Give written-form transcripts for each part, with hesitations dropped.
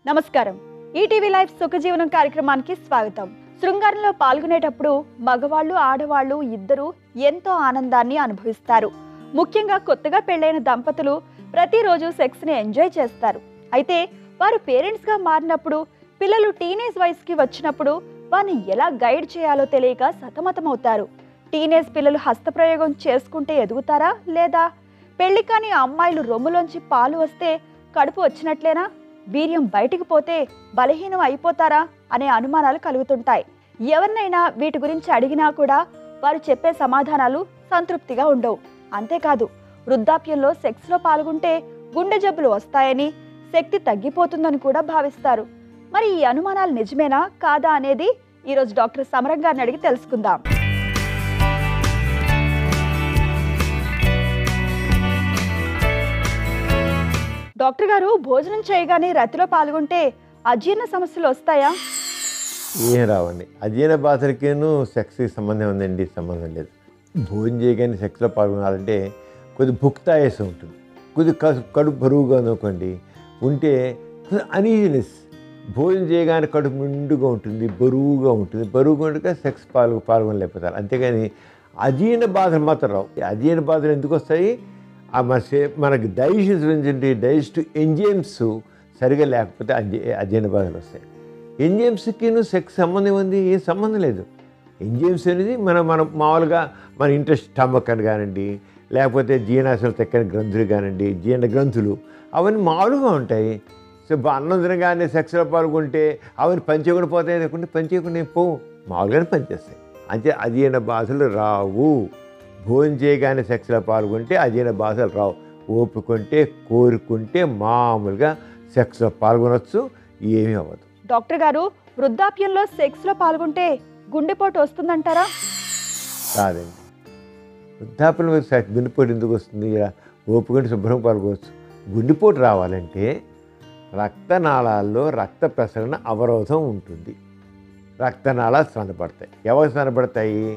నమస్కారం. ETV live సుఖజీవనం కార్యక్రమానికి స్వాగతం. శృంగారంలో పాల్గొనేటప్పుడు మగవాళ్ళు ఆడవాళ్ళు ఇద్దరు ఎంతో ఆనందాన్ని అనుభవిస్తారు. ముఖ్యంగా కొత్తగా పెళ్లైన దంపతులు ప్రతిరోజు సెక్స్ ని ఎంజాయ్ చేస్తారు. అయితే వారు పేరెంట్స్ గా మారినప్పుడు, పిల్లలు టీనేజ్ వయసుకి వచ్చినప్పుడు వారిని ఎలా గైడ్ చేయాలో తెలియక సతమతమవుతారు. టీనేజ్ పిల్లలు హస్తప్రయోగం చేసుకుంటే ఎదుగుతారా, లేదా పెళ్లి కాని అమ్మాయిలు రొమ్ములోంచి పాలు వస్తే కడుపు వచ్చినట్లేనా, వీర్యం బయటికి పోతే బలహీనం అయిపోతారా అనే అనుమానాలు కలుగుతుంటాయి. ఎవరినైనా వీటి గురించి అడిగినా కూడా వారు చెప్పే సమాధానాలు సంతృప్తిగా ఉండవు. అంతేకాదు, వృద్ధాప్యంలో సెక్స్లో పాల్గొంటే గుండె జబ్బులు వస్తాయని, శక్తి తగ్గిపోతుందని కూడా భావిస్తారు. మరి ఈ అనుమానాలు నిజమేనా కాదా అనేది ఈరోజు డాక్టర్ సమరం గారిని అడిగి తెలుసుకుందాం. డాక్టర్ గారు, భోజనం చేయగానే రతిలో పాల్గొంటే అజీర్ణ సమస్యలు వస్తాయా? ఏం రావండి. అజీర్ణ బాధలకేను సెక్స్కి సంబంధం ఉందండి? సంబంధం లేదు. భోజనం చేయగానే సెక్స్లో పాల్గొనాలంటే కొద్ది భుక్తాయాసం ఉంటుంది, కొద్ది కడుపు బరువుగా అనుకోండి ఉంటే అనీజినెస్. భోజనం చేయగానే కడుపు నిండుగా ఉంటుంది, బరువుగా ఉంటుంది. బరువుగా ఉంటే సెక్స్ పాల్గొనలేకపోతారు. అంతేగాని అజీర్ణ బాధలు మాత్రం రావు. అజీర్ణ బాధలు ఎందుకు వస్తాయి? మనకి డైజెస్టివ్ ఎంజైమ్స్ సరిగా లేకపోతే అజీర్ణ బాధలు వస్తాయి. ఎంజైమ్స్కి సెక్స్ సంబంధం ఉంది? ఏం సంబంధం లేదు. ఎంజైమ్స్ అనేది మనం మామూలుగా మన ఇంట్రెస్ట్ స్టమక్ అని కానివ్వండి, లేకపోతే జీర్ణాశయాలు తెక్కని గ్రంథులు కానివ్వండి, జీర్ణ గ్రంథులు అవన్నీ మామూలుగా ఉంటాయి. సో అన్నం తినగానే సెక్స్లో పాల్గొంటే అవన్నీ పనిచేయకుండా పోతాయి, లేకుంటే పనిచేయకుండా పోవు, మామూలుగానే పనిచేస్తాయి. అంటే అజీర్ణ బాధలు రావు. భోజనం చేయగానే సెక్స్లో పాల్గొంటే అజీర్ణ బాధలు రావు. ఓపుకుంటే కోరుకుంటే మామూలుగా సెక్స్లో పాల్గొనవచ్చు, ఏమీ అవ్వదు. డాక్టర్ గారు, వృద్ధాప్యంలో సెక్స్లో పాల్గొంటే గుండెపోటు వస్తుందంటారా? కాదండి. వృద్ధాప్యంలో గుండెపోటు ఎందుకు వస్తుంది? ఓపుకుంటే శుభ్రం పాల్గొవచ్చు. గుండెపోటు రావాలంటే రక్తనాళాల్లో రక్త ప్రసరణ అవరోధం ఉంటుంది. రక్తనాళాలు సన్నబడతాయి. ఎవరు సన్నబడతాయి?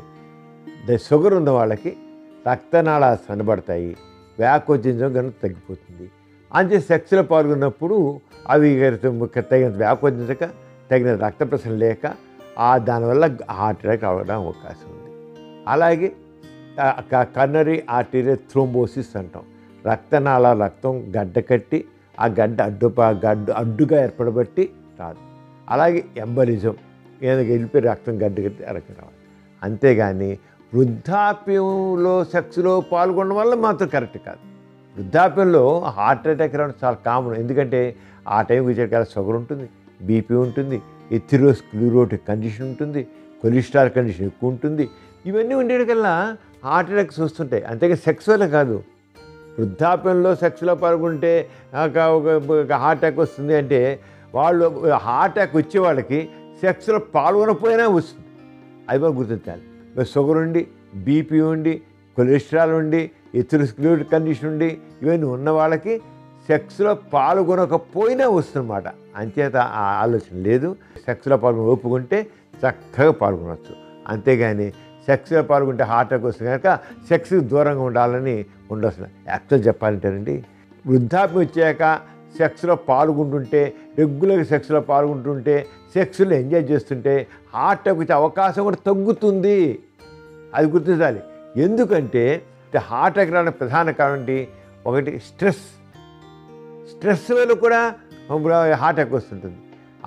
షుగర్ ఉన్న వాళ్ళకి రక్తనాళాలు సన్నబడతాయి, వ్యాకోచించడం కనుక తగ్గిపోతుంది. అంటే సెక్స్లో పాల్గొన్నప్పుడు అవి తగినంత వ్యాకోచించక, తగిన రక్త ప్రసరణ లేక దానివల్ల హార్ట్ అటాక్ అవ్వడం అవకాశం ఉంది. అలాగే కర్నరీ ఆర్టీరియల్ థ్రోంబోసిస్ అంటాం. రక్తనాళాల రక్తం గడ్డ కట్టి ఆ గడ్డ అడ్డుగా ఏర్పడబట్టి రాదు. అలాగే ఎంబలిజం, ఏదైనా వెళ్ళిపోయి రక్తం గడ్డ కట్టి అరక రావాలి. అంతేగాని వృద్ధాప్యంలో సెక్స్లో పాల్గొనడం వల్ల మాత్రం కరెక్ట్ కాదు. వృద్ధాప్యంలో హార్ట్ అటాక్ రావడం చాలా కామన్. ఎందుకంటే ఆ టైంకి వచ్చేటికల్లా షుగర్ ఉంటుంది, బీపీ ఉంటుంది, ఎథెరోస్క్లెరోటిక్ కండిషన్ ఉంటుంది, కొలెస్ట్రాల్ కండిషన్ ఎక్కువ ఉంటుంది. ఇవన్నీ ఉండేటికల్లా హార్ట్ అటాక్స్ వస్తుంటాయి. అంతేగా సెక్స్ వల్ల కాదు. వృద్ధాప్యంలో సెక్స్లో పాల్గొంటే హార్ట్ అటాక్ వస్తుంది అంటే వాళ్ళు హార్ట్ అటాక్ వచ్చే వాళ్ళకి సెక్స్లో పాల్గొనకపోయినా వస్తుంది. అది మనం గుర్తించాలి. షుగర్ ఉండి, బీపీ ఉండి, కొలెస్ట్రాల్ ఉండి, ఎథెరోస్క్లెరోటిక్ కండిషన్ ఉండి, ఇవన్నీ ఉన్న వాళ్ళకి సెక్స్లో పాల్గొనకపోయినా వస్తుందన్నమాట. అంచేత ఆ ఆలోచన లేదు. సెక్స్లో పాల్గొని ఒప్పుకుంటే చక్కగా పాల్గొనవచ్చు. అంతేగాని సెక్స్లో పాల్గొంటే హార్ట్ అటాక్ వస్తుంది కనుక సెక్స్కి దూరంగా ఉండాలని ఉండవలసిన. యాక్చువల్ చెప్పాలంటేనండి, వృద్ధాప్యం వచ్చాక సెక్స్లో పాల్గొంటుంటే, రెగ్యులర్గా సెక్స్లో పాల్గొంటుంటే, సెక్స్లో ఎంజాయ్ చేస్తుంటే హార్ట్ అటాక్ వచ్చే అవకాశం కూడా తగ్గుతుంది. అది గుర్తించాలి. ఎందుకంటే హార్ట్ అటాక్ రావడానికి ప్రధాన కారణం ఏంటి? ఒకటి స్ట్రెస్ వల్ల కూడా హార్ట్ అటాక్ వస్తుంటుంది.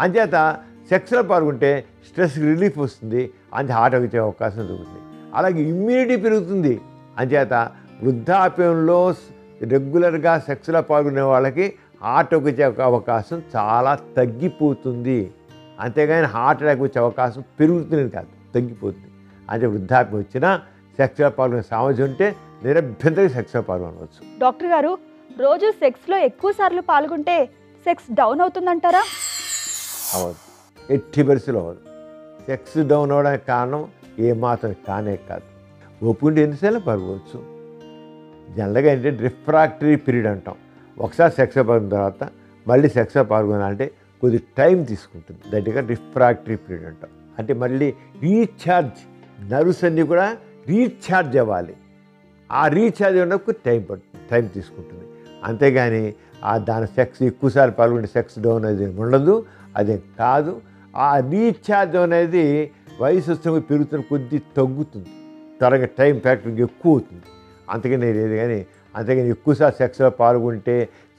అంచేత సెక్స్లో పాల్గొంటే స్ట్రెస్కి రిలీఫ్ వస్తుంది, అంతే హార్ట్ అటాక్ వచ్చే అవకాశం దొరుకుతుంది. అలాగే ఇమ్యూనిటీ పెరుగుతుంది. అంచేత వృద్ధాప్యంలో రెగ్యులర్గా సెక్స్లో పాల్గొనే వాళ్ళకి హార్ట్ అటాక్ వచ్చే అవకాశం చాలా తగ్గిపోతుంది. అంతేగాని హార్ట్ అటాక్ వచ్చే అవకాశం పెరుగుతుంది కాదు, తగ్గిపోతుంది. అంటే వృద్ధాప్యం వచ్చినా సెక్స్లో పాల్గొనే సామర్థ్యం ఉంటే నిరభ్యంతరంగా సెక్స్లో పాల్గొనవచ్చు. డాక్టర్ గారు, రోజు సెక్స్లో ఎక్కువ సార్లు పాల్గొంటే సెక్స్ డౌన్ అవుతుందంటారా? అవ్వదు, ఎట్టి పరిస్థితులు అవ్వదు. సెక్స్ డౌన్ అవ్వడానికి కారణం ఏమాత్రం కానే కాదు. ఒప్పుకుంటే ఎన్నిసార్లు పాల్గొవచ్చు. జనరల్గా ఏంటంటే రిఫ్రాక్టరీ పీరియడ్ అంటాం. ఒకసారి సెక్స్లో పాల్గొన్న తర్వాత మళ్ళీ సెక్స్లో పాల్గొనాలంటే కొద్ది టైం తీసుకుంటుంది. దట్గా రిఫ్రాక్టరీ పీరియడ్ అంటాం. అంటే మళ్ళీ రీఛార్జ్, నర్వ్స్ అన్నీ కూడా రీఛార్జ్ అవ్వాలి. ఆ రీఛార్జ్ అవ్వడానికి టైం తీసుకుంటుంది. అంతేగాని దాని సెక్స్ ఎక్కువసార్లు పాల్గొనే సెక్స్ డౌన్ అనేది ఉండదు. అదే కాదు. ఆ రీఛార్జ్ అనేది వయసు వస్తున్న పెరుగుతున్న కొద్దీ తగ్గుతుంది, త్వరగా టైం ఫ్యాక్టర్ ఎక్కువ అవుతుంది. అంతకని లేదు. కానీ అంతేగాని ఎక్కువసార్లు సెక్స్లో పాల్గొంటే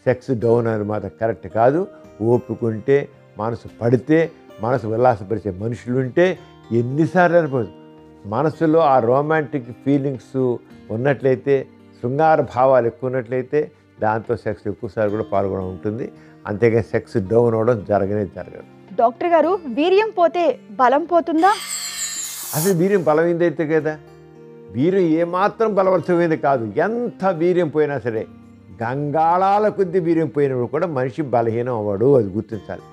సెక్స్ డౌన్ అనేది మాత్రం కరెక్ట్ కాదు. ఓపుకుంటే, మనసు పడితే, మనసు ఉల్లాసపరిచే మనుషులు ఉంటే ఎన్నిసార్లు అనిపోదు. మనసులో ఆ రొమాంటిక్ ఫీలింగ్స్ ఉన్నట్లయితే, శృంగార భావాలు ఎక్కువ ఉన్నట్లయితే దాంతో సెక్స్ ఎక్కువసార్లు కూడా పాల్గొనడం ఉంటుంది. అంతేగాని సెక్స్ డౌన్ అవ్వడం జరగదు. డాక్టర్ గారు, వీర్యం పోతే బలం పోతుందా? అసలు వీర్యం బలమైందైతే కదా. వీర్యం ఏమాత్రం బలవంతమైంది కాదు. ఎంత వీర్యం పోయినా సరే, గంగాళాల కొద్ది వీర్యం పోయినప్పుడు కూడా మనిషి బలహీనం అవ్వడు. అది గుర్తించాలి.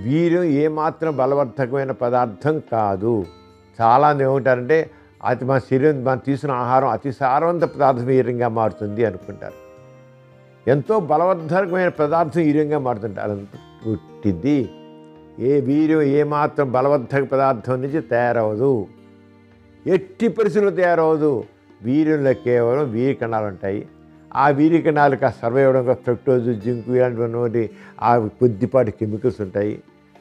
వీర్యం ఏమాత్రం బలవర్ధకమైన పదార్థం కాదు. చాలామంది ఏమంటారంటే మన శరీరం మనం తీసుకున్న ఆహారం అతి సారవంత పదార్థం వీర్యంగా మారుతుంది అనుకుంటారు. ఎంతో బలవర్ధకమైన పదార్థం వీర్యంగా మారుతుంటారు. పుట్టింది వీర్యం ఏమాత్రం బలవర్ధక పదార్థం నుంచి తయారవదు. ఎట్టి పరిస్థితుల్లో తయారవదు. వీర్యంలో కేవలం వీర్యకణాలు ఉంటాయి. ఆ వీర్యకణాలకు సర్వే అవ్వడం ఫ్రక్టోజు, జింకు ఇలాంటివన్నీ ఆ కొద్దిపాటి కెమికల్స్ ఉంటాయి.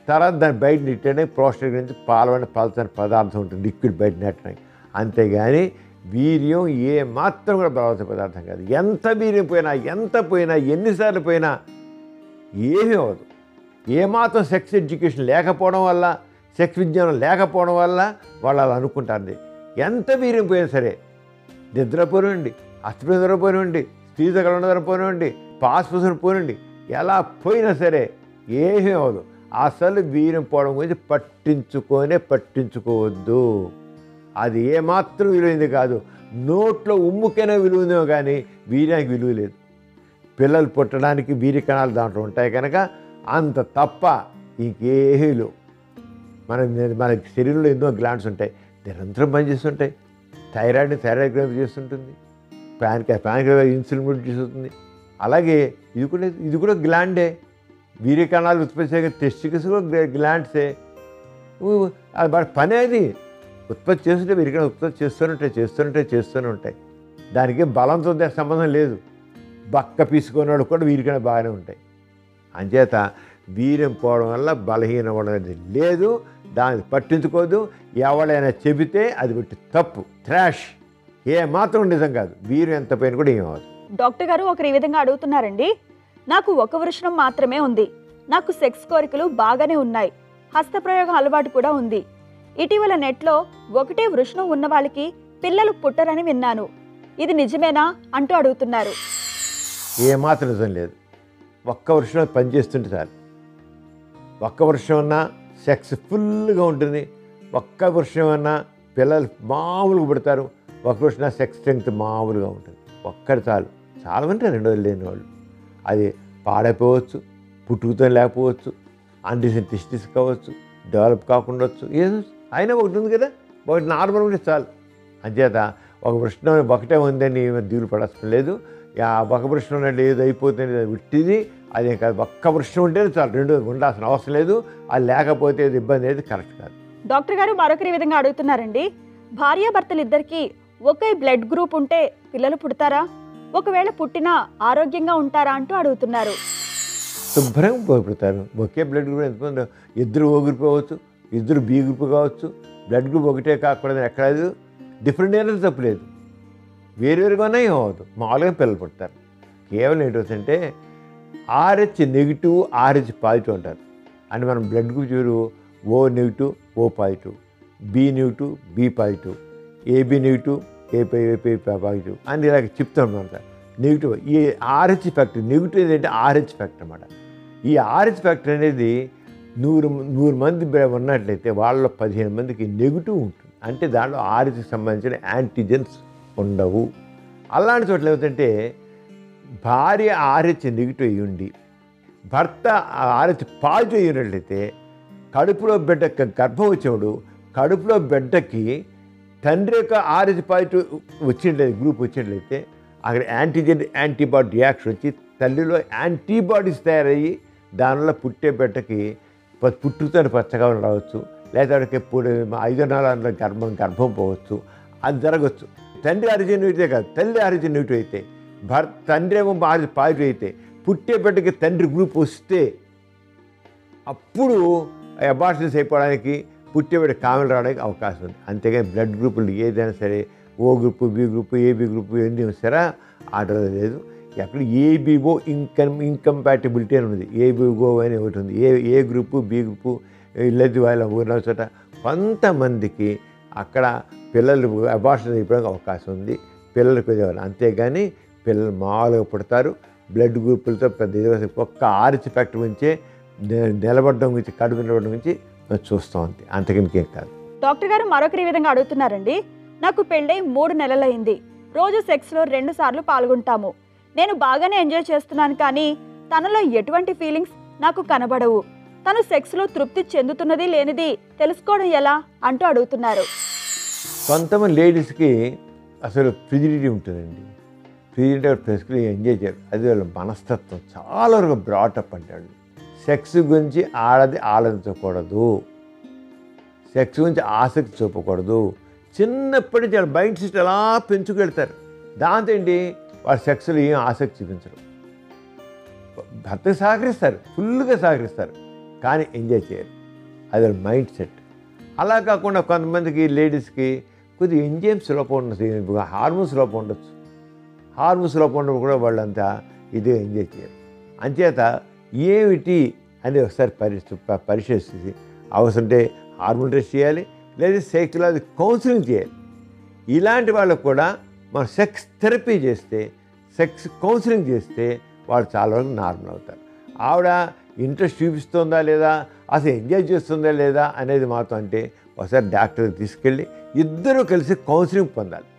తర్వాత దాన్ని బయట నెట్టడానికి ప్రోస్టేట్ నుంచి పాలవని పలచని పదార్థం ఉంటుంది, లిక్విడ్ బయట నెట్టడానికి. అంతేగాని వీర్యం మాత్రం కూడా బలవర్ధక పదార్థం కాదు. ఎంత వీర్యం పోయినా ఎన్నిసార్లు పోయినా ఏమీ అవ్వదు. ఏమాత్రం సెక్స్ ఎడ్యుకేషన్ లేకపోవడం వల్ల, సెక్స్ విజ్ఞానం లేకపోవడం వల్ల వాళ్ళు అలా అనుకుంటారు. ఎంత వీర్యం పోయినా సరే, నిద్రపోనండి, అస్థిపోయినండి, స్త్రీ తగలపోనండి, పాస్పోసం పోనండి, ఎలా పోయినా సరే ఏమీ అవ్వదు. అసలు వీర్యం పోవడం గురించి పట్టించుకోవద్దు. అది ఏమాత్రం విలువైంది కాదు. నోట్లో ఉమ్ముకైనా విలువైందో కానీ వీర్యానికి విలువ లేదు. పిల్లలు పుట్టడానికి వీర్య కణాలు దాంట్లో ఉంటాయి కనుక అంత తప్ప ఇంకేమీ లేవు. మన శరీరంలో ఎన్నో గ్లాండ్స్ ఉంటాయి, నిరంతరం పనిచేస్తుంటాయి. థైరాయిడ్ గ్రంథి చేస్తుంటుంది, ప్యాన్క్రియాస్ ఇన్సులిన్ ప్రొడ్యూస్ అవుతుంది. అలాగే ఇది కూడా గ్లాండే. వీర్య కణాలు ఉత్పత్తి చేయగల టెస్టికల్స్ కూడా గ్లాండ్సే. వాటి పని అది ఉత్పత్తి చేస్తుంటే వీరికైనా ఉత్పత్తి చేస్తూనే ఉంటాయి. దానికి బలంతో సంబంధం లేదు. బక్క పీసుకున్నాడు కూడా వీరికైనా బాగానే ఉంటాయి. అంచేత వీర్యం పోవడం వల్ల బలహీనం అవ్వడం అనేది లేదు. దాన్ని పట్టించుకోదు. ఎవడైనా చెబితే అది పెట్టి తప్పు, ట్రాష్. మాత్రం నిజం కాదు. వీర్యం ఎంత పైన కూడా ఏమవుతుంది. డాక్టర్ గారు ఒకరు ఈ విధంగా అడుగుతున్నారండి. నాకు ఒక వృషణం మాత్రమే ఉంది. నాకు సెక్స్ కోరికలు బాగానే ఉన్నాయి. హస్తప్రయోగం అలవాటు కూడా ఉంది. ఇటీవల నెట్లో ఒకటే వృషణం ఉన్న వాళ్ళకి పిల్లలు పుట్టరని విన్నాను. ఇది నిజమేనా అంటూ అడుగుతున్నారు. ఏమాత్రం నిజం లేదు. ఒక్క వృషణం పనిచేస్తుంటే చాలు. ఒక్క వృషణం అన్నా సెక్స్ ఫుల్గా ఉంటుంది. ఒక్క వృషణం అన్నా పిల్లలు మామూలుగా పుడతారు. ఒక్క వృషణ సెక్స్ స్ట్రెంగ్త్ మామూలుగా ఉంటుంది. ఒక్కటి చాలు. చాలామంది రెండోది లేని వాళ్ళు. అది పాడైపోవచ్చు, పుట్టుకతో లేకపోవచ్చు, అన్డిసెంట్ టెస్టిస్ కావచ్చు, డెవలప్ కాకుండా ఏదో అయినా ఒకటి ఉంది కదా, ఒకటి నార్మల్ ఉంటే చాలు. అంచేత ఒక వృషణం ఒకటే ఉందని దిగులు పడాల్సిన లేదు. ఒక వృషణం అంటే ఏదో అయిపోతుంది విట్టిది అదే కాదు. ఒక్క వృషణం ఉంటేనే చాలు, రెండోది ఉండాల్సిన అవసరం లేదు. అది లేకపోతే అది ఇబ్బంది అనేది కరెక్ట్ కాదు. డాక్టర్ గారు మరొకరి విధంగా అడుగుతున్నారండి. భార్యాభర్తలు ఇద్దరికి ఒకే బ్లడ్ గ్రూప్ ఉంటే పిల్లలు పుడతారా? ఒకవేళ పుట్టినా ఆరోగ్యంగా ఉంటారా అంటూ అడుగుతున్నారు. శుభ్రంగా పుడతారు. ఒకే బ్లడ్ గ్రూప్ ఎంతమంది, ఇద్దరు ఓ గ్రూప్ కావచ్చు, ఇద్దరు బి గ్రూప్ కావచ్చు. బ్లడ్ గ్రూప్ ఒకటే కాకూడదు ఎక్కడలేదు. డిఫరెంట్ అయినా తప్పులేదు. వేరువేరుగానే ఏమవుతుంది, మామూలుగా పిల్లలు పుడతారు. కేవలం ఏంటంటే RH నెగిటివ్, RH పాజిటివ్ అంటారు. అంటే మనం బ్లడ్ గ్రూప్ చూడు, O negative, O positive, B negative, B positive, AB negative, AB positive అని ఇలాగ చెప్తాం అనమాట. నెగిటివ్ ఈ RH ఫ్యాక్టర్, నెగిటివ్ ఏంటంటే RH ఫ్యాక్టర్ అన్నమాట. ఈ RH ఫ్యాక్టర్ అనేది 100 మంది ఉన్నట్లయితే వాళ్ళలో 15 మందికి నెగిటివ్ ఉంటుంది. అంటే దాంట్లో RHకి సంబంధించిన యాంటీజెన్స్ ఉండవు. అలాంటి చోట్ల ఏమిటంటే భార్య RH నెగిటివ్ అయ్యి ఉండి భర్త RH పాజిటివ్ అయినట్లయితే కడుపులో బిడ్డ గర్భం వచ్చేవాడు కడుపులో బిడ్డకి తండ్రి యొక్క RH పాజిటివ్ వచ్చినట్లయితే, గ్రూప్ వచ్చినట్లయితే అక్కడ యాంటీబాడీ రియాక్షన్ వచ్చి తల్లిలో యాంటీబాడీస్ తయారయ్యి దానివల్ల పుట్టే బిడ్డకి పుట్టుతో పచ్చగా రావచ్చు, లేదా 5 నెలల గర్భం పోవచ్చు. అది జరగచ్చు. తండ్రి RH నెగిటివ్ కాదు, తల్లి RH నెగిటివ్ అయితే తండ్రి ఏమో పాజిటివ్ అయితే పుట్టే బిడ్డకి తండ్రి గ్రూప్ వస్తే అప్పుడు అబార్షన్స్ అయిపోవడానికి పుట్టే బిడ్డ కామెలు రావడానికి అవకాశం ఉంది. అంతేగాని బ్లడ్ గ్రూపులు ఏదైనా సరే O group, B group, AB group ఎన్ని సరే ఆర్డర్ లేదు. ఎక్కడ ఏబిఓ ఇంకంపాటిబిలిటీ అని ఉంది, ఏబిఓ అని ఒకటి ఉంది. ఏ గ్రూపు, బి గ్రూపు లేదు వాళ్ళ ఊరిన చోట కొంతమందికి అక్కడ పిల్లలు అబార్షన్ అయిపోవడానికి అవకాశం ఉంది. పిల్లలకు అంతేగాని పిల్లలు మామూలుగా పుడతారు. బ్లడ్ గ్రూపులతో పెద్ద ఒక్క ఆర్చ్ ఫ్యాక్టర్ గురించే నిలబడడం గురించి, కడుపు నిలబడడం గురించి మేము చూస్తాం. అంతకి ఇంకేం కాదు. డాక్టర్ గారు మరొకరి విధంగా అడుగుతున్నారండి. నాకు పెళ్ళై 3 నెలలైంది. రోజు సెక్స్లో 2 సార్లు పాల్గొంటాము. నేను బాగానే ఎంజాయ్ చేస్తున్నాను, కానీ తనలో ఎటువంటి ఫీలింగ్స్ నాకు కనబడవు. తను సెక్స్లో తృప్తి చెందుతున్నది లేనిది తెలుసుకోవడం ఎలా అంటూ అడుగుతున్నారు. కొంతమంది లేడీస్కి అసలు ఫ్రిజిడిటీ ఉంటుందండి. ఫ్రిజిడిటీ ఫెస్ట్ని ఎంజాయ్ చేయరు. అది వాళ్ళ మనస్తత్వం చాలా వరకు బ్రాటప్ అంటాడు. సెక్స్ గురించి ఆడది ఆలోచించకూడదు, సెక్స్ గురించి ఆసక్తి చూపకూడదు. చిన్నప్పటి నుంచి వాళ్ళ మైండ్ సెట్ ఎలా పెంచుకెళ్తారు. దాంతో ఏంటి వాళ్ళ సెక్స్లో ఏం ఆసక్తి చూపించరు. భర్తకు సహకరిస్తారు, ఫుల్గా సహకరిస్తారు, కానీ ఎంజాయ్ చేయరు. అది వాళ్ళ మైండ్ సెట్. అలా కాకుండా కొంతమందికి లేడీస్కి కొద్దిగా ఎంజైమ్స్ లోపం ఉండొచ్చు, హార్మోన్స్ లోపం ఉండొచ్చు. హార్మోన్స్ లోపం ఉన్నప్పుడు కూడా వాళ్ళంతా ఇదే ఎంజాయ్ చేయరు. అంచేత ఏమిటి అని ఒకసారి పరిశీలిసి అవసరంటే హార్మోన్ టెస్ట్ చేయాలి, లేదా సైకలాజీ కౌన్సిలింగ్ చేయాలి. ఇలాంటి వాళ్ళకు కూడా మనం సెక్స్ థెరపీ చేస్తే, సెక్స్ కౌన్సిలింగ్ చేస్తే వాళ్ళు చాలా వరకు నార్మల్ అవుతారు. ఆవిడ ఇంట్రెస్ట్ చూపిస్తుందా లేదా, అసలు ఎంజాయ్ చేస్తుందా లేదా అనేది మాత్రం అంటే ఒకసారి డాక్టర్కి తీసుకెళ్ళి ఇద్దరూ కలిసి కౌన్సిలింగ్ పొందాలి.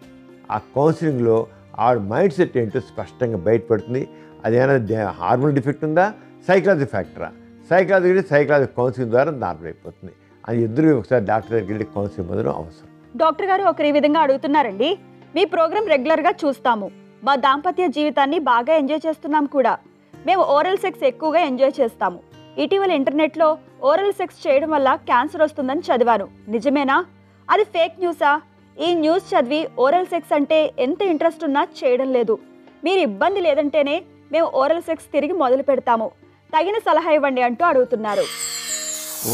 ఆ కౌన్సిలింగ్లో ఆవిడ మైండ్ సెట్ ఏంటో స్పష్టంగా బయటపడుతుంది. అదేమైనా హార్మోన్ డిఫెక్ట్ ఉందా, సైకలాజీ ఫ్యాక్టరా, సైకలాజీ కౌన్సిలింగ్ ద్వారా నార్మల్ అయిపోతుంది. అది ఇద్దరు ఒకసారి డాక్టర్ దగ్గరికి వెళ్ళి కౌన్సిలింగ్ పొందడం అవసరం. డాక్టర్ గారు ఒకరి విధంగా అడుగుతున్నారండి. మీ ప్రోగ్రాం రెగ్యులర్గా చూస్తాము. మా దాంపత్య జీవితాన్ని బాగా ఎంజాయ్ చేస్తున్నాం కూడా. మేము ఓరల్ సెక్స్ ఎక్కువగా ఎంజాయ్ చేస్తాము. ఇటీవల ఇంటర్నెట్లో ఓరల్ సెక్స్ చేయడం వల్ల క్యాన్సర్ వస్తుందని చదివాను. నిజమేనా? అది ఫేక్ న్యూసా? ఈ న్యూస్ చదివి ఓరల్ సెక్స్ అంటే ఎంత ఇంట్రెస్ట్ ఉన్నా చేయడం లేదు. మీరు ఇబ్బంది లేదంటేనే మేము ఓరల్ సెక్స్ తిరిగి మొదలు పెడతాము. తగిన సలహా ఇవ్వండి అంటూ అడుగుతున్నారు.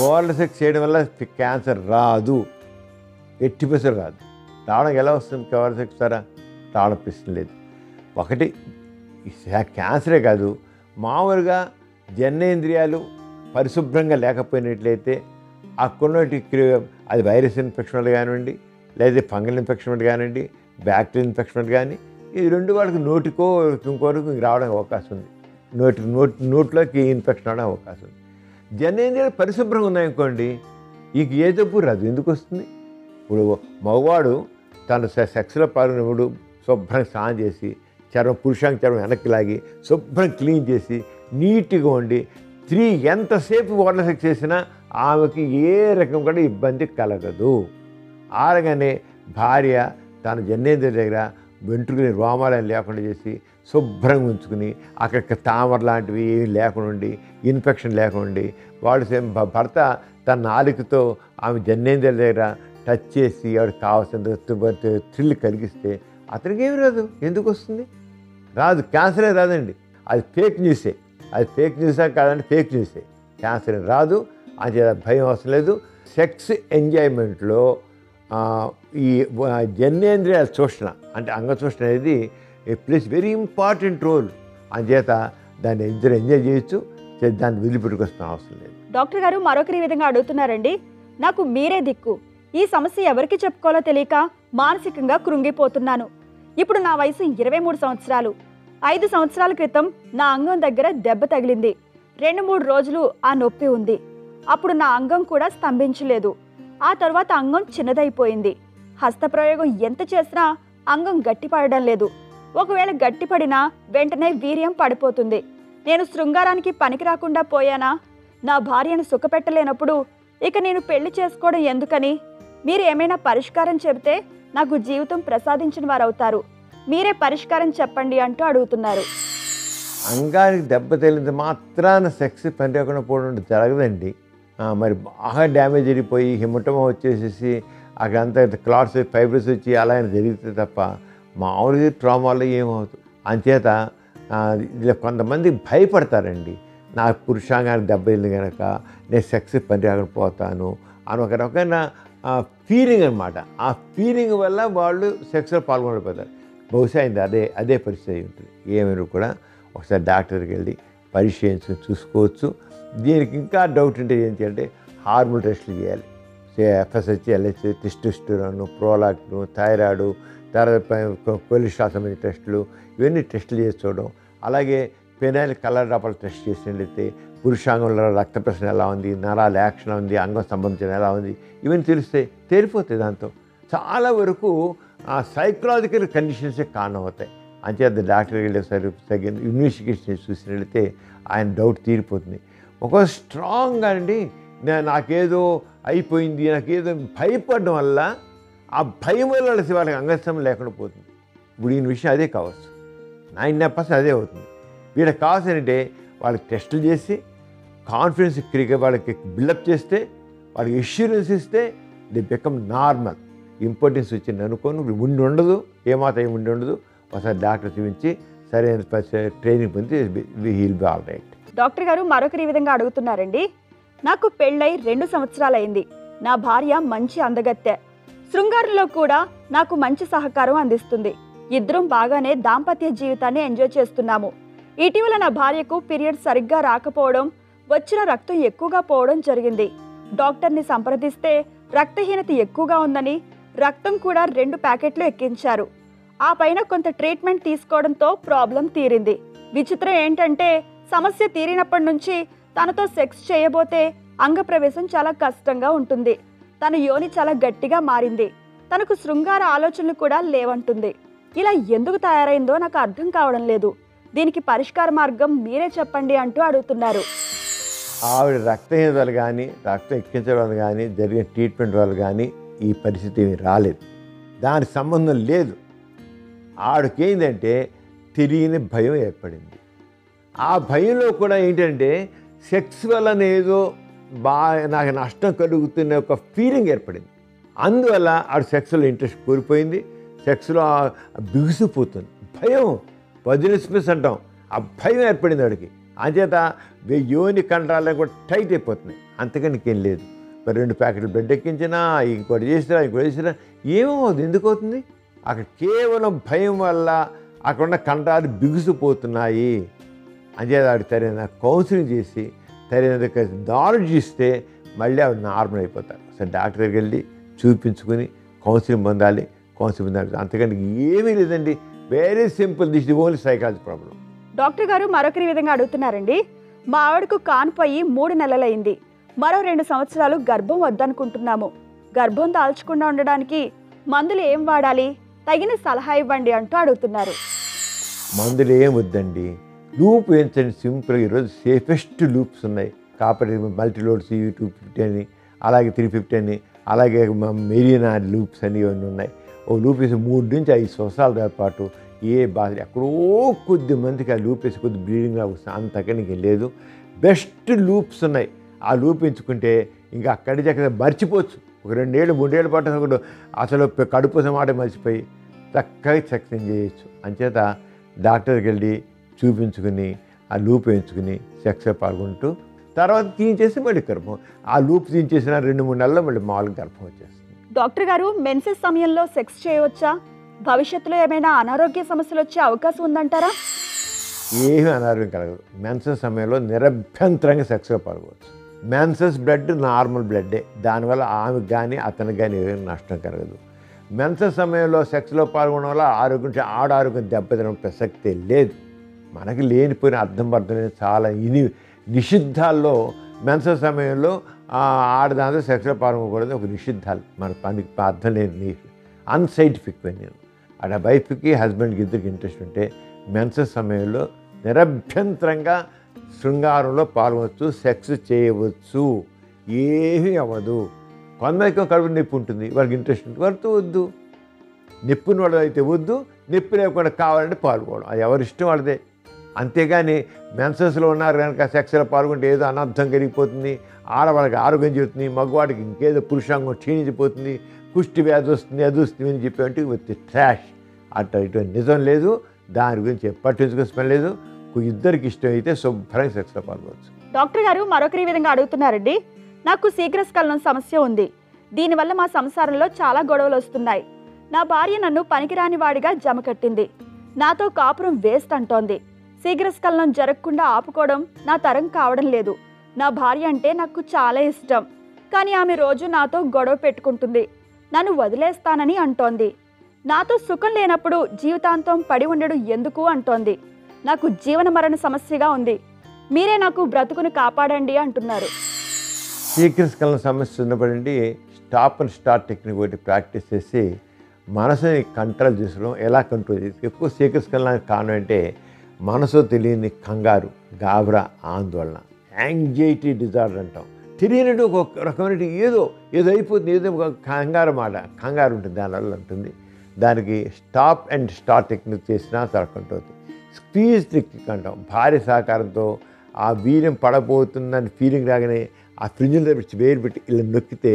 ఓరల్ సెక్స్ చేయడం వల్ల క్యాన్సర్ రాదు, 80% రాదు. రావడం ఎలా వస్తుంది? ఓరల్ సెక్స్ ద్వారా రావడం ప్రశ్న లేదు. ఒకటి క్యాన్సరే కాదు, మామూలుగా జననేంద్రియాలు పరిశుభ్రంగా లేకపోయినట్లయితే అక్కడున్నటి అది వైరస్ ఇన్ఫెక్షన్ వల్ల కానివ్వండి, లేదా ఫంగల్ ఇన్ఫెక్షన్ వల్ల కానివ్వండి, బ్యాక్టీరియల్ ఇన్ఫెక్షన్ వల్ల కానీ, ఇది రెండు వాళ్ళకి నోటికో ఇంకోరికి రావడానికి అవకాశం ఉంది. నోట్లోకి ఇన్ఫెక్షన్ అవడానికి అవకాశం ఉంది. జననేంద్రియాలు పరిశుభ్రంగా ఉన్నాయనుకోండి, ఇంక ఏ జబ్బు రాదు. ఎందుకు వస్తుంది? ఇప్పుడు మగవాడు తను సెక్స్లో పాల్గొన్నప్పుడు శుభ్రంగా స్నానం చేసి పురుషాంగ చర్మం వెనక్కి లాగి శుభ్రం క్లీన్ చేసి నీట్గా ఉండి ఎంతసేపు ఓరల్ సెక్స్ చేసినా ఆమెకి ఏ రకం కూడా ఇబ్బంది కలగదు. ఆరగానే భార్య తన జనేంద్రియ దగ్గర వెంట్రుకని రోమాలను లేకుండా చేసి శుభ్రంగా ఉంచుకుని అక్కడ తామర లాంటివి ఏమి లేకుండా ఉండి, ఇన్ఫెక్షన్ లేకుండా ఉండి, వాడు భర్త తన నాలుకతో ఆమె జనేంద్రియ దగ్గర టచ్ చేసి ఆవిడకి కావాల్సిన థ్రిల్ కలిగిస్తే అతనికి ఏమి రాదు. ఎందుకు వస్తుంది? రాదు. క్యాన్సరే రాదండి. అది ఫేక్ న్యూసే. అది ఫేక్ న్యూసే కాదండి, ఫేక్ న్యూసే. క్యాన్సర్ రాదు. అది భయం అవసరం లేదు. సెక్స్ ఎంజాయ్మెంట్లో ఈ జనేంద్రియాల చూషణ అంటే అంగచూషణ అనేది ప్లేస్ వెరీ ఇంపార్టెంట్ రోల్. అంచేత దాన్ని ఇద్దరు ఎంజాయ్ చేయొచ్చు, దాన్ని వదిలిపెట్టుకొస్తున్న అవసరం లేదు. డాక్టర్ గారు మరొకరి విధంగా అడుగుతున్నారండి. నాకు మీరే దిక్కు. ఈ సమస్య ఎవరికి చెప్పుకోవాలో తెలియక మానసికంగా కృంగిపోతున్నాను. ఇప్పుడు నా వయసు 23 సంవత్సరాలు. 5 సంవత్సరాల క్రితం నా అంగం దగ్గర దెబ్బ తగిలింది. 2-3 రోజులు ఆ నొప్పి ఉంది. అప్పుడు నా అంగం కూడా స్తంభించలేదు. ఆ తర్వాత అంగం చిన్నదైపోయింది. హస్తప్రయోగం ఎంత చేసినా అంగం గట్టిపడడం లేదు. ఒకవేళ గట్టిపడినా వెంటనే వీర్యం పడిపోతుంది. నేను శృంగారానికి పనికి రాకుండా పోయానా? నా భార్యను సుఖపెట్టలేనప్పుడు ఇక నేను పెళ్లి చేసుకోవడం ఎందుకని? మీరు ఏమైనా పరిష్కారం చెబితే నాకు జీవితం ప్రసాదించిన వారు అవుతారు. మీరే పరిష్కారం చెప్పండి అంటూ అడుగుతున్నారు. అంగానికి దెబ్బ తగిలింది మాత్రాన సెక్స్ పని రాకుండా పోవడం జరగదండి. మరి బాగా డ్యామేజ్ జరిగిపోయి హిమటమా వచ్చేసేసి అక్కడంతా క్లాట్స్ ఫైబ్రస్ వచ్చి అలా జరిగితే తప్ప మామూలుగా ట్రామాలో ఏమవుతుంది. అంచేత ఇలా కొంతమంది భయపడతారండి. నా పురుషాంగానికి దెబ్బ తింది కనుక నేను సెక్స్ పని రాకుండా పోతాను అని ఒక రకమైన ఫీలింగ్ అనమాట. ఆ ఫీలింగ్ వల్ల వాళ్ళు సెక్స్లో పాల్గొనకపోతారు. బహుశా అదే పరిస్థితి అయి ఉంటుంది. ఏమైనా కూడా ఒకసారి డాక్టర్కి వెళ్ళి పరిశీలించుకుని చూసుకోవచ్చు. దీనికి ఇంకా డౌట్ ఉంటే ఏంటి అంటే హార్మోన్ టెస్టులు చేయాలి. FSH, LH, testosterone, prolactin, thyroid, తర్వాత కొలెస్ట్రాల్ సంబంధించిన టెస్టులు, ఇవన్నీ టెస్టులు చేసి చూడడం. అలాగే పెనైల్ కలర్ డ్రాపాలు టెస్ట్ చేసినట్లయితే పురుషాంగంలో రక్త ప్రసరణ ఎలా ఉంది, నరాల యాక్షన్ ఉంది, అంగం సంబంధించిన ఎలా ఉంది, ఇవన్నీ తేలిపోతాయి. దాంతో చాలా వరకు సైకలాజికల్ కండిషన్సే కారణం అవుతాయి. అంచేత డాక్టర్కి వెళ్ళేసరి తగిన ఇన్వెస్టిగేషన్ చూసినట్లయితే ఆయన డౌట్ తీరిపోతుంది. ఒక స్ట్రాంగ్గా అండి నాకేదో అయిపోయింది, నాకేదో భయపడడం వల్ల ఆ భయం వల్ల వాళ్ళకి అంగస్తం లేకుండా పోతుంది. ఇప్పుడు ఈయన విషయం అదే కావచ్చు, 99% అదే అవుతుంది. వీళ్ళకి కావాల్సిందంటే వాళ్ళకి టెస్టులు చేసి కాన్ఫిడెన్స్ వాళ్ళకి బిల్డప్ చేస్తే, వాళ్ళకి ఎష్యూరెన్స్ ఇస్తే దే బికమ్ నార్మల్. ఇంపార్టెన్స్ వచ్చింది అనుకోని ఉండదు, ఏమాత్రం ఉండదు. ఒకసారి డాక్టర్ చూపించి సరైన ట్రైనింగ్ పొంది he'll be all right. Doctor గారు మరొకరి విధంగా అడుగుతున్నారండి. నాకు పెళ్ళై 2 సంవత్సరాలైంది. నా భార్య మంచి అందగత్తె. శృంగారంలో కూడా నాకు మంచి సహకారం అందిస్తుంది. ఇద్దరం బాగానే దాంపత్య జీవితాన్ని ఎంజాయ్ చేస్తున్నాము. ఇటీవల నా భార్యకు పీరియడ్ సరిగ్గా రాకపోవడం, వచ్చిన రక్తం ఎక్కువగా పోవడం జరిగింది. డాక్టర్ని సంప్రదిస్తే రక్తహీనత ఎక్కువగా ఉందని రక్తం కూడా 2 ప్యాకెట్లు ఎక్కించారు. ఆ పైన కొంత ట్రీట్మెంట్ తీసుకోవడంతో ప్రాబ్లం తీరింది. విచిత్రం ఏంటంటే సమస్య తీరినప్పటి నుంచి తనతో సెక్స్ చేయబోతే అంగప్రవేశం చాలా కష్టంగా ఉంటుంది. తన యోని చాలా గట్టిగా మారింది. తనకు శృంగార ఆలోచనలు కూడా లేవంటుంది. ఇలా ఎందుకు తయారైందో నాకు అర్థం కావడం లేదు. దీనికి పరిష్కార మార్గం మీరే చెప్పండి అంటూ అడుగుతున్నారు. ఆవిడ రక్తహీనత వల్ల కానీ, రక్తం ఎక్కించడం వల్ల కానీ, జరిగిన ట్రీట్మెంట్ వల్ల కానీ ఈ పరిస్థితి ఏమీ రాలేదు. దానికి సంబంధం లేదు. ఆవిడకి ఏంటంటే తెలియని భయం ఏర్పడింది. ఆ భయంలో కూడా ఏంటంటే సెక్స్ వలన ఏదో నాకు నష్టం కలుగుతున్న ఒక ఫీలింగ్ ఏర్పడింది. అందువల్ల ఆవిడ సెక్స్లో ఇంట్రెస్ట్ కోల్పోయింది. సెక్స్లో బిగుసిపోతుంది. భయం, వదిలిస్మిస్ అంటాం, ఆ భయం ఏర్పడింది ఆవిడకి. అంచేత యోని కండరాలను కూడా టైట్ అయిపోతున్నాయి. అంతకని ఇంకేం లేదు. మరి 2 ప్యాకెట్లు బ్లడ్ ఎక్కించినా, ఇంకోటి చేసినా ఏమవుతుంది? ఎందుకు అవుతుంది? అక్కడ కేవలం భయం వల్ల అక్కడున్న కండరాలు బిగుసిపోతున్నాయి. అంచేత ఆవిడ తగిన కౌన్సిలింగ్ చేసి తగిన నాలెడ్జ్ ఇస్తే మళ్ళీ ఆవిడ నార్మల్ అయిపోతారు. సరే డాక్టర్ దగ్గరికి వెళ్ళి చూపించుకుని కౌన్సిలింగ్ పొందాలి. అంతకంటే ఏమీ లేదండి. Very simple. This the only psychology problem. Doctor గారు మరొకరి విధంగా అడుగుతున్నారండి. మా ఆవిడకు కాన్పోయి 3 నెలలైంది. మరో 2 సంవత్సరాలు గర్భం వద్దనుకుంటున్నాము. గర్భం దాల్చకుండా ఉండడానికి మందులు ఏం వాడాలి? తగిన సలహా ఇవ్వండి అంటూ అడుగుతున్నారు. మందులు ఏం వద్దండి, లూప్ వేయించండి. సింపుల్గా ఈరోజు సేఫెస్ట్ లూప్స్ ఉన్నాయి. కాపర్ మల్టీలోడ్స్ 250 అని, అలాగే 350 అని, అలాగే మెరీనా లూప్స్ అని ఇవన్నీ ఉన్నాయి. ఓ లూప్ వేసి 3 నుంచి 5 సంవత్సరాల పాటు ఏ బాధ, ఎక్కడో కొద్ది మందికి ఆ లూప్ వేసి కొద్ది బ్లీడింగ్లా వస్తుంది. అంతకని లేదు. బెస్ట్ లూప్స్ ఉన్నాయి. ఆ లూప్ ఎంచుకుంటే ఇంకా అక్కడి దగ్గర మర్చిపోవచ్చు. ఒక 2 ఏళ్ళు 3 ఏళ్ళు పాటు అసలు కడుపు మాట మర్చిపోయి చక్కగా సెక్స్ చేయొచ్చు. అంచేత డాక్టర్కి వెళ్ళి చూపించుకుని ఆ లూప్ వేయించుకుని సెక్స్లో పాల్గొంటూ తర్వాత తీయించేసి మళ్ళీ గర్భం. ఆ లూప్ తీయించేసిన 2-3 నెలల్లో మళ్ళీ మామూలుగా గర్భం వచ్చేస్తుంది. డాక్టర్ గారు, మెన్సెస్ సమయంలో సెక్స్ చేయవచ్చా? భవిష్యత్తులో ఏమైనా అనారోగ్య సమస్యలు వచ్చే అవకాశం ఉందంటారా? ఏమీ అనారోగ్యం కలగదు. మెన్సెస్ సమయంలో నిరభ్యంతరంగా సెక్స్లో పాల్గొవచ్చు. మెన్సెస్ బ్లడ్ నార్మల్ బ్లడ్డే. దానివల్ల ఆమెకు కానీ అతనికి కానీ ఏమైనా నష్టం కలగదు. మెన్సెస్ సమయంలో సెక్స్లో పాల్గొనడం వల్ల ఆరోగ్యం దెబ్బతిన ప్రసక్తే లేదు. మనకి లేనిపోయిన అర్థం లేని చాలా నిషిద్ధాల్లో మెన్సెస్ సమయంలో ఆడదాంతో సెక్స్లో పాల్గొనకూడదు ఒక నిషిద్ధాలు. మన పనికి అర్థం లేని అన్సైంటిఫిక్ నేను అక్కడ వైఫ్కి హస్బెండ్కి ఇద్దరికి ఇంట్రెస్ట్ ఉంటే మెన్సెస్ సమయంలో నిరభ్యంతరంగా శృంగారంలో పాల్గొనవచ్చు, సెక్స్ చేయవచ్చు, ఏమీ అవ్వదు. కొందరికి కడుపు నొప్పి ఉంటుంది, వాళ్ళకి ఇంట్రెస్ట్ ఉంటుంది, వాళ్ళతో వద్దు. నొప్పిన వాళ్ళు అయితే వద్దు, నొప్పి లేకుండా కావాలంటే పాల్గొనడం, అది ఎవరి ఇష్టం వాళ్ళదే. అంతేగాని మెన్సెస్లో ఉన్నారు కనుక సెక్స్లో పాల్గొంటే ఏదో అనర్థం కలిగిపోతుంది, ఆడవాళ్ళకి ఆరోగ్యం చెబుతుంది, మగవాడికి ఇంకేదో పురుషాంగం క్షీణించిపోతుంది, కుష్టి వ్యాధి వస్తుంది, అది వస్తుంది అని చెప్పేంటే విత్ ట్రాష్. అట్లా ఇటువంటి నిజం లేదు. దాని గురించి పట్టించుకోసం లేదు. ఇద్దరికి ఇష్టం అయితే శుభ్రంగా సెక్స్లో పాల్గొచ్చు. డాక్టర్ గారు మరొకరి విధంగా అడుగుతున్నారండి. నాకు శీఘ్రస్ఖలనం సమస్య ఉంది. దీనివల్ల మా సంసారంలో చాలా గొడవలు వస్తున్నాయి. నా భార్య నన్ను పనికిరాని వాడిగా జమకట్టింది. నాతో కాపురం వేస్ట్ అంటోంది. శీఘ్రస్ఖలనం జరగకుండా ఆపుకోవడం నా తరం కావడం లేదు. నా భార్య అంటే నాకు చాలా ఇష్టం. కానీ ఆమె రోజు నాతో గొడవ పెట్టుకుంటుంది. నన్ను వదిలేస్తానని అంటోంది. నాతో సుఖం లేనప్పుడు జీవితాంతం పడి ఉండడం ఎందుకు అంటోంది. నాకు జీవన మరణ సమస్యగా ఉంది. మీరే నాకు బ్రతుకును కాపాడండి అంటున్నారు. శీఘ్రస్ఖలన సమస్య ఉన్నప్పుడండి స్టాప్ అండ్ స్టార్ట్ టెక్నిక్ ఒకటి ప్రాక్టీస్ చేసి మనసుని కంట్రోల్ చేసుకోవడం. ఎలా కంట్రోల్ చేసి ఎక్కువ శీఘ్రస్ఖలనానికి కారణం అంటే మనసు తెలియని కంగారు, గాబరా, ఆందోళన, యాంగ్జైటీ డిజార్డర్ అంటాం. తెలియనట్టు ఒక రకమైన ఏదో అయిపోతుంది, ఏదో ఒక కంగారు ఉంటుంది, దానివల్ల ఉంటుంది. దానికి స్టాప్ అండ్ స్టార్ట్ టెక్నిక్ చేసినా చాలా కంట్రోల్ అవుతుంది. స్క్వీజ్ టెక్నిక్ అంటాం. భార్య సహకారంతో ఆ వీర్యం పడబోతుందని ఫీలింగ్ రాగానే ఆ ఫ్రిడ్జ్లో తెచ్చి వేరు పెట్టి ఇలా నొక్కితే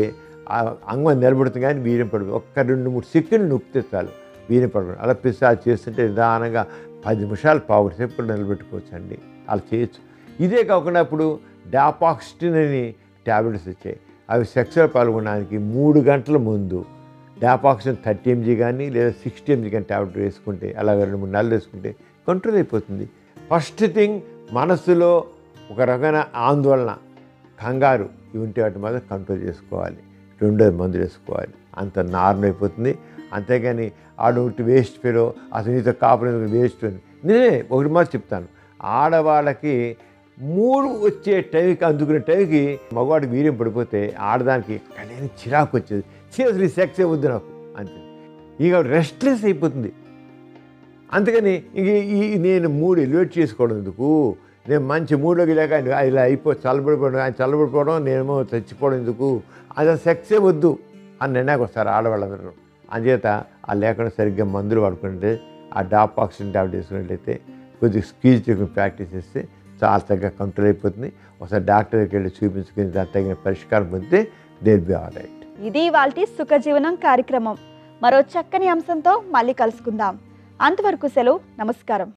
ఆ అంగం నిలబడుతుంది, కానీ వీర్యం పడదు. ఒక్క 2-3 సెకండ్లు నొక్కితే చాలు వీర్యం పడదు. అలా పిసాలు చేస్తుంటే నిదానంగా 10 నిమిషాలు పావు సేపు నిలబెట్టుకోవచ్చు అండి. అలా చేయొచ్చు. ఇదే కాకుండా ఇప్పుడు డాపాక్సిన్ అని ట్యాబ్లెట్స్ వచ్చాయి. అవి సెక్స్లో పాల్గొనడానికి 3 గంటల ముందు డాపాక్సిన్ 30 mg కానీ లేదా 60 mg కానీ ట్యాబ్లెట్ వేసుకుంటే, అలాగే 2-3 నెలలు వేసుకుంటే కంట్రోల్ అయిపోతుంది. ఫస్ట్ థింగ్ మనసులో ఒక రకమైన ఆందోళన, కంగారు ఇవి ఉంటే వాటి మాత్రం కంట్రోల్ చేసుకోవాలి. రెండోది మందులు వేసుకోవాలి. అంత నార్మల్ అయిపోతుంది. అంతేగాని ఆడొకటి వేస్ట్ ఫెలో, అసలు నీతో కాపురం వేస్ట్ అని నేనే ఒకటి మాట చెప్తాను. ఆడవాళ్ళకి 3 వచ్చే టైంకి అందుకునే టైంకి మగవాడికి వీర్యం పడిపోతే ఆడదానికి కలిగిన చిరాకు వచ్చేది. అసలు సెక్స్ వద్దు నాకు అంతే. ఇక రెస్ట్లెస్ అయిపోతుంది. అందుకని ఇంక నేను 3 ఎలివేట్ చేసుకోవడం ఎందుకు, నేను మంచి మూడ్లోకి లేక ఇలా చల్లబడిపోవడం, ఆయన చల్లబడిపోవడం, నేనేమో చచ్చిపోవడం ఎందుకు, అది సెక్సే వద్దు అని నిర్ణయానికి వస్తారు ఆడవాళ్ళందరూ. అందుచేత ఆ లేకుండా సరిగ్గా మందులు వాడుకుంటే, ఆ డాపాక్సిన్ ట్యాబ్లెట్ వేసుకున్నట్లయితే, కొద్దిగా స్క్వీజ్ టెక్నిక్ ప్రాక్టీస్ చేస్తే చాలా తగ్గ కంట్రోల్ అయిపోతుంది. ఒకసారి డాక్టర్ దగ్గరికి వెళ్ళి చూపించుకుని దానికి తగిన పరిష్కారం పొందితే దే బి ఆల్ రైట్. ఇది ఇవాల్టి సుఖజీవనం కార్యక్రమం. మరో చక్కని అంశంతో మళ్ళీ కలుసుకుందాం. అంతవరకు సెలవు. నమస్కారం.